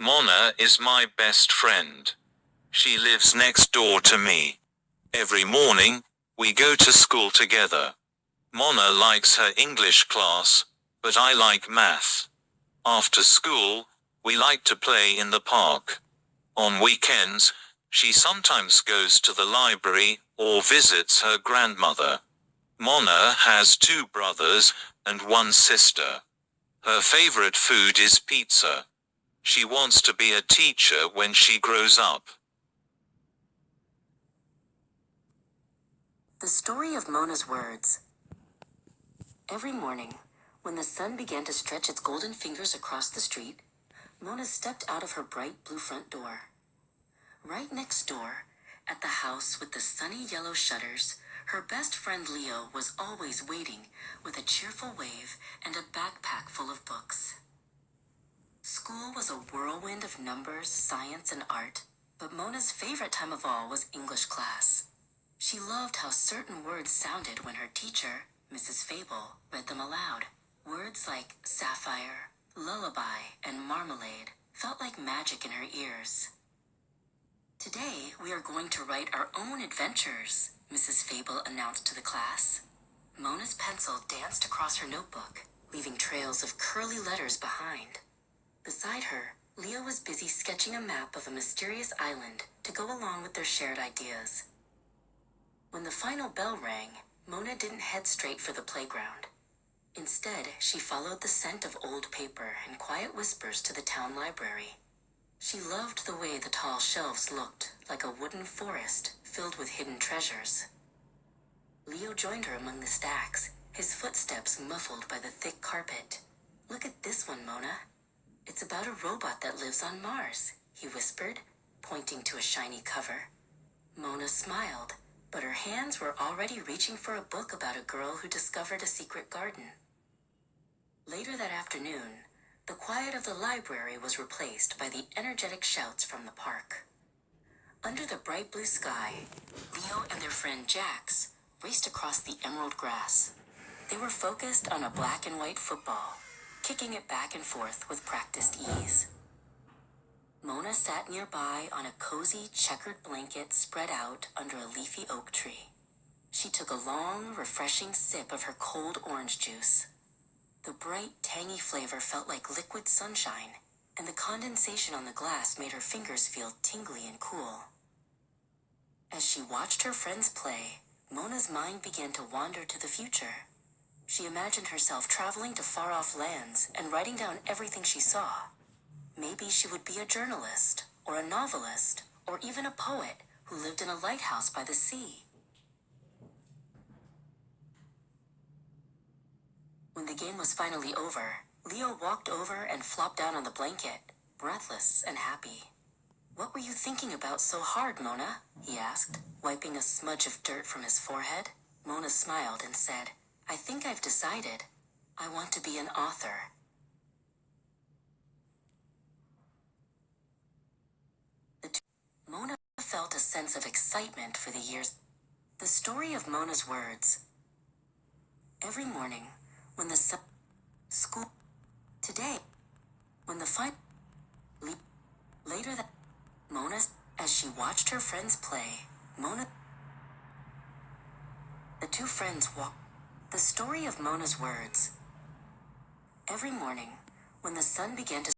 Mona is my best friend. She lives next door to me. Every morning, we go to school together. Mona likes her English class, but I like math. After school, we like to play in the park. On weekends, she sometimes goes to the library or visits her grandmother. Mona has two brothers and one sister. Her favorite food is pizza. She wants to be a teacher when she grows up. The story of Mona's words. Every morning, when the sun began to stretch its golden fingers across the street, Mona stepped out of her bright blue front door. Right next door, at the house with the sunny yellow shutters, her best friend Leo was always waiting with a cheerful wave and a backpack full of books. School was a whirlwind of numbers, science, and art, but Mona's favorite time of all was English class. She loved how certain words sounded when her teacher, Mrs. Fable, read them aloud. Words like sapphire, lullaby, and marmalade felt like magic in her ears. Today, we are going to write our own adventures, Mrs. Fable announced to the class. Mona's pencil danced across her notebook, leaving trails of curly letters behind. Beside her, Leo was busy sketching a map of a mysterious island to go along with their shared ideas. When the final bell rang, Mona didn't head straight for the playground. Instead, she followed the scent of old paper and quiet whispers to the town library. She loved the way the tall shelves looked, like a wooden forest filled with hidden treasures. Leo joined her among the stacks, his footsteps muffled by the thick carpet. "Look at this one, Mona. It's about a robot that lives on Mars," he whispered, pointing to a shiny cover. Mona smiled, but her hands were already reaching for a book about a girl who discovered a secret garden. Later that afternoon, the quiet of the library was replaced by the energetic shouts from the park. Under the bright blue sky, Leo and their friend Jax raced across the emerald grass. They were focused on a black and white football, kicking it back and forth with practiced ease. Mona sat nearby on a cozy checkered blanket spread out under a leafy oak tree. She took a long, refreshing sip of her cold orange juice. The bright, tangy flavor felt like liquid sunshine, and the condensation on the glass made her fingers feel tingly and cool. As she watched her friends play, Mona's mind began to wander to the future. She imagined herself traveling to far-off lands and writing down everything she saw. Maybe she would be a journalist, or a novelist, or even a poet who lived in a lighthouse by the sea. When the game was finally over, Leo walked over and flopped down on the blanket, breathless and happy. "What were you thinking about so hard, Mona?" he asked, wiping a smudge of dirt from his forehead. Mona smiled and said, "I think I've decided. I want to be an author." Mona felt a sense of excitement for the years. The story of Mona's words. Every morning, when the sun... School... Today, when the later that... Mona, as she watched her friends play, the two friends walked. The story of Mona's words. Every morning, when the sun began to